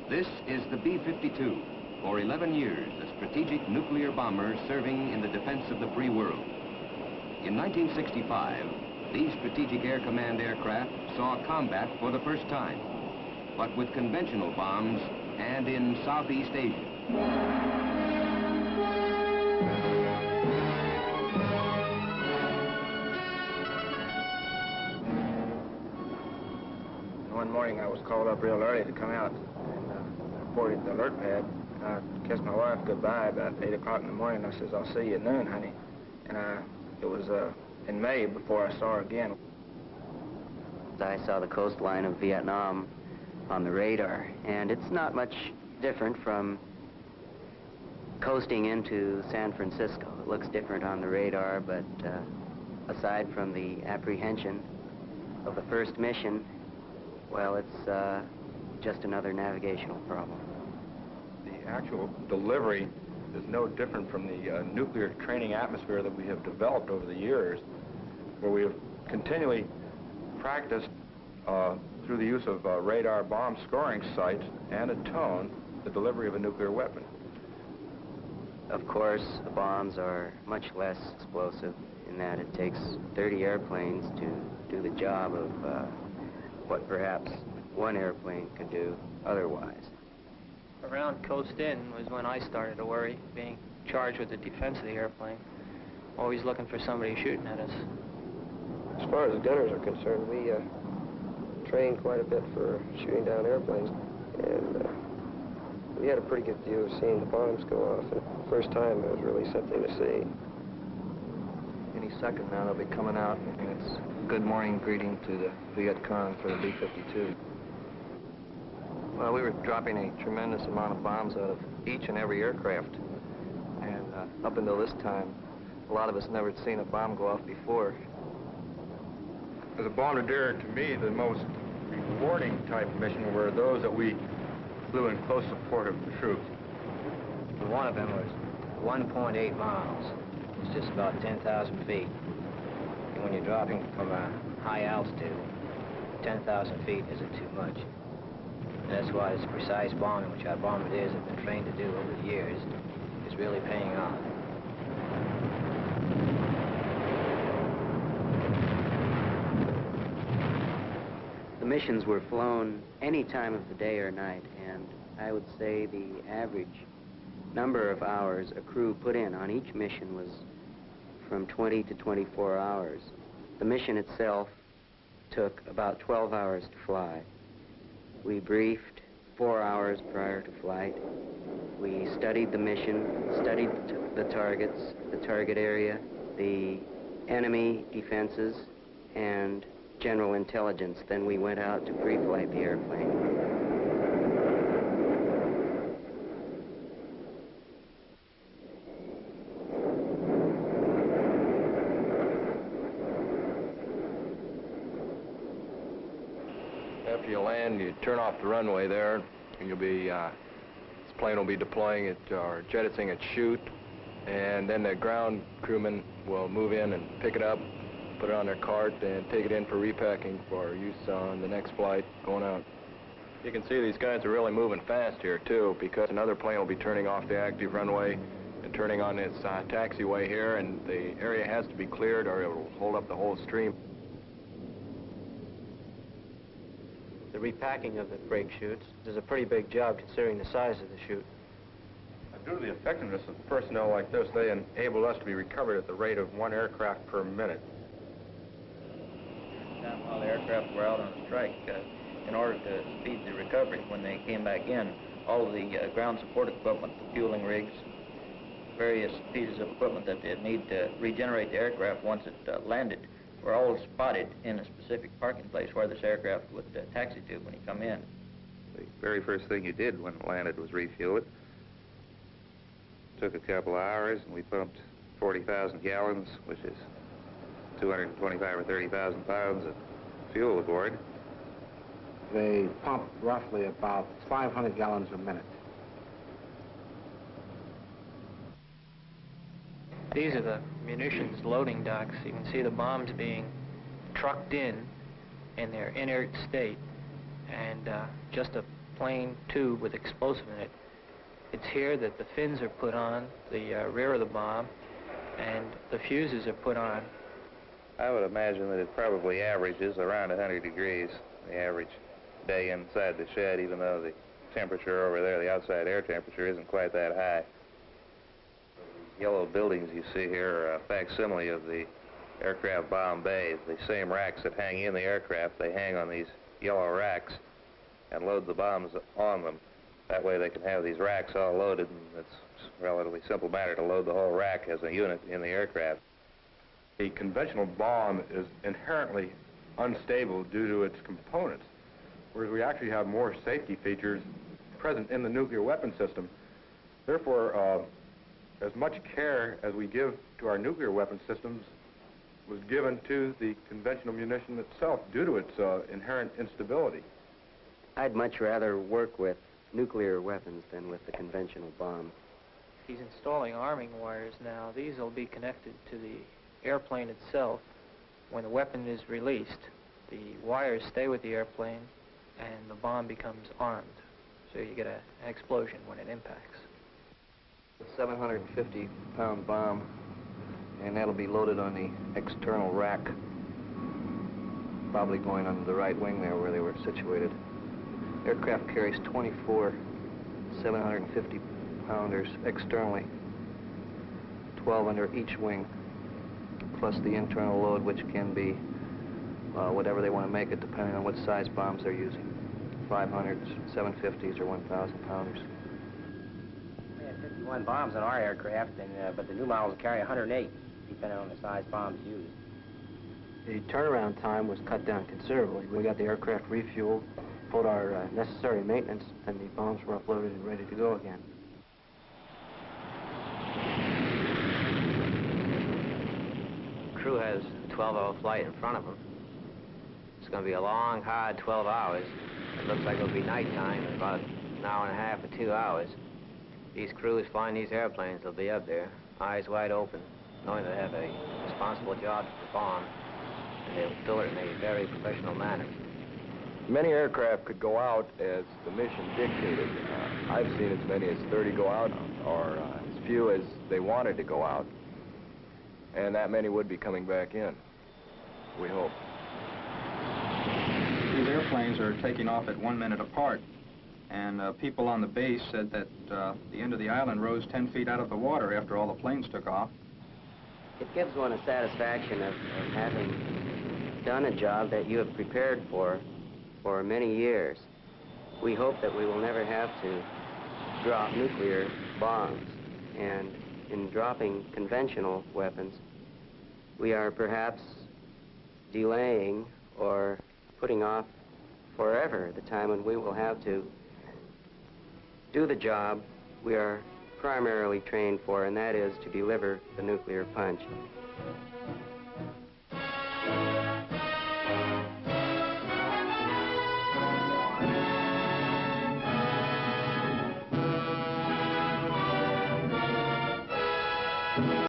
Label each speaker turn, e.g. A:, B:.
A: This is the B-52, for 11 years, a strategic nuclear bomber serving in the defense of the free world. In 1965, these Strategic Air Command aircraft saw combat for the first time, but with conventional bombs and in Southeast Asia.
B: One morning I was called up real early to come out and reported the alert pad. I kissed my wife goodbye about 8 o'clock in the morning. I says, "I'll see you at noon, honey." And it was in May before I saw her again.
C: I saw the coastline of Vietnam on the radar, and it's not much different from coasting into San Francisco. It looks different on the radar, but aside from the apprehension of the first mission, well, it's just another navigational problem.
D: The actual delivery is no different from the nuclear training atmosphere that we have developed over the years, where we have continually practiced through the use of radar bomb scoring sights and a tone, the delivery of a nuclear weapon.
C: Of course, the bombs are much less explosive in that it takes 30 airplanes to do the job of what perhaps one airplane could do otherwise.
E: Around coast in was when I started to worry, being charged with the defense of the airplane. Always looking for somebody shooting at us.
F: As far as the gunners are concerned, we trained quite a bit for shooting down airplanes, and we had a pretty good view of seeing the bombs go off. And the first time, it was really something to see.
B: Any second now, they'll be coming out, and it's a good morning greeting to the Viet Cong for the B-52. Well, we were dropping a tremendous amount of bombs out of each and every aircraft. And up until this time, a lot of us never had seen a bomb go off before.
D: As a bombardier, to me, the most rewarding type of mission were those that we flew in close support of the troops.
G: One of them was 1.8 miles. It's just about 10,000 feet. And when you're dropping from a high altitude, 10,000 feet isn't too much. And that's why this precise bombing, which our bombardiers have been trained to do over the years, is really paying off.
C: The missions were flown any time of the day or night, and I would say the average number of hours a crew put in on each mission was from 20 to 24 hours. The mission itself took about 12 hours to fly. We briefed 4 hours prior to flight. We studied the mission, studied the targets, the target area, the enemy defenses, and general intelligence. Then we went out to pre-flight the airplane.
D: After you land, you turn off the runway there, and you'll be, this plane will be deploying it or jettisoning its chute, and then the ground crewmen will move in and pick it up, put it on their cart, and take it in for repacking for use on the next flight going out. You can see these guys are really moving fast here, too, because another plane will be turning off the active runway and turning on its taxiway here, and the area has to be cleared or it will hold up the whole stream.
E: The repacking of the brake chutes is a pretty big job considering the size of the chute.
D: Due to the effectiveness of personnel like this, they enable us to be recovered at the rate of 1 aircraft per minute.
H: While the aircraft were out on a strike, in order to speed the recovery, when they came back in, all of the ground support equipment, the fueling rigs, various pieces of equipment that they'd need to regenerate the aircraft once it landed, were all spotted in a specific parking place where this aircraft would taxi to when he come in.
I: The very first thing you did when it landed was refuel it. Took a couple of hours, and we pumped 40,000 gallons, which is 225 or 30,000 pounds of fuel aboard.
J: They pump roughly about 500 gallons a minute.
E: These are the munitions loading docks. You can see the bombs being trucked in their inert state. And just a plain tube with explosive in it. It's here that the fins are put on, the rear of the bomb, and the fuses are put on.
I: I would imagine that it probably averages around 100 degrees, the average day inside the shed, even though the temperature over there, the outside air temperature, isn't quite that high. The yellow buildings you see here are a facsimile of the aircraft bomb bays. The same racks that hang in the aircraft, they hang on these yellow racks and load the bombs on them. That way they can have these racks all loaded, and it's a relatively simple matter to load the whole rack as a unit in the aircraft.
D: A conventional bomb is inherently unstable due to its components, whereas we actually have more safety features present in the nuclear weapon system. Therefore, as much care as we give to our nuclear weapon systems was given to the conventional munition itself due to its inherent instability.
C: I'd much rather work with nuclear weapons than with the conventional bomb.
E: He's installing arming wires now. These will be connected to the airplane itself. When the weapon is released, the wires stay with the airplane and the bomb becomes armed. So you get an explosion when it impacts.
B: A 750-pound bomb, and that'll be loaded on the external rack, probably going under the right wing there where they were situated. Aircraft carries 24 750-pounders externally, 12 under each wing, plus the internal load, which can be whatever they want to make it, depending on what size bombs they're using. 500s, 750s, or 1,000-pounders.
G: We had 51 bombs on our aircraft, but the new models carry 108, depending on the size bombs used.
C: The turnaround time was cut down considerably. We got the aircraft refueled, pulled our necessary maintenance, and the bombs were uploaded and ready to go again.
G: The crew has a 12-hour flight in front of them. It's going to be a long, hard 12 hours. It looks like it'll be nighttime in about an hour and a half or 2 hours. These crews flying these airplanes will be up there, eyes wide open, knowing they have a responsible job to perform, and they'll do it in a very professional manner.
D: Many aircraft could go out as the mission dictated. I've seen as many as 30 go out, or as few as they wanted to go out. And that many would be coming back in, we hope.
K: These airplanes are taking off at 1 minute apart, and people on the base said that the end of the island rose 10 feet out of the water after all the planes took off.
C: It gives one a satisfaction of having done a job that you have prepared for many years. We hope that we will never have to drop nuclear bombs, and in dropping conventional weapons, we are perhaps delaying or putting off forever the time when we will have to do the job we are primarily trained for, and that is to deliver the nuclear punch.